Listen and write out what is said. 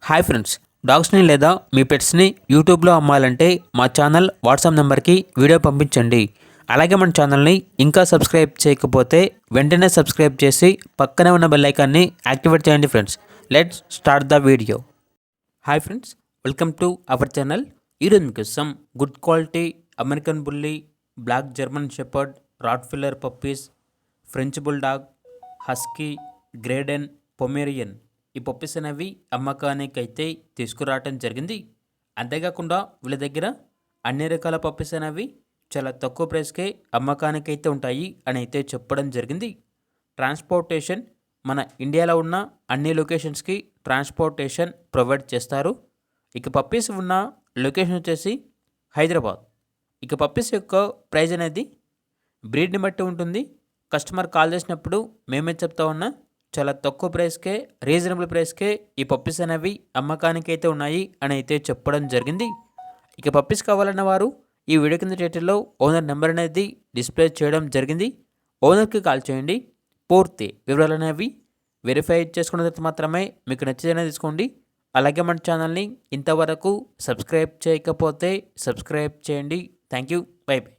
Hi friends, డాగ్స్ని లేదా మీ పెట్స్ని యూట్యూబ్లో అమ్మాలంటే మా ఛానల్ వాట్సాప్ నెంబర్కి వీడియో పంపించండి. అలాగే మన ఛానల్ని ఇంకా సబ్స్క్రైబ్ చేయకపోతే వెంటనే సబ్స్క్రైబ్ చేసి పక్కనే ఉన్న బెల్ ఐకాన్ని యాక్టివేట్ చేయండి friends. Let's start the video. Hi friends, welcome to our channel. ఈరోజు మీకోసం good quality American bully, black German shepherd, rottweiler puppies, French bulldog, husky, great dane, Pomeranian ఈ పప్పీస్ అనేవి అమ్మకానికి అయితే తీసుకురావటం జరిగింది. అంతేకాకుండా వీళ్ళ దగ్గర అన్ని రకాల పప్పీస్ అనేవి చాలా తక్కువ ప్రైస్కే అమ్మకానికి అయితే ఉంటాయి అని అయితే చెప్పడం జరిగింది. ట్రాన్స్పోర్టేషన్ మన ఇండియాలో ఉన్న అన్ని లొకేషన్స్కి ట్రాన్స్పోర్టేషన్ ప్రొవైడ్ చేస్తారు. ఇక పప్పీస్ ఉన్న లొకేషన్ వచ్చేసి హైదరాబాద్. ఇక పప్పీస్ యొక్క ప్రైస్ అనేది బ్రీడ్ని బట్టి ఉంటుంది. కస్టమర్ కాల్ చేసినప్పుడు మేమే చెప్తా ఉన్నా చాలా తక్కువ ప్రైస్కే, రీజనబుల్ ప్రైస్కే ఈ పప్పీస్ అనేవి అమ్మకానికి అయితే ఉన్నాయి అని అయితే చెప్పడం జరిగింది. ఇక పప్పీస్ కావాలన్న వారు ఈ వీడియో కింద టైటిల్లో ఓనర్ నెంబర్ అనేది డిస్ప్లే చేయడం జరిగింది. ఓనర్కి కాల్ చేయండి. పూర్తి వివరాలు అనేవి వెరిఫై చేసుకున్న తర్వాత మాత్రమే మీకు నచ్చితేనే తీసుకోండి. అలాగే మన ఛానల్ని ఇంతవరకు సబ్స్క్రైబ్ చేయకపోతే సబ్స్క్రైబ్ చేయండి. Thank you. By by.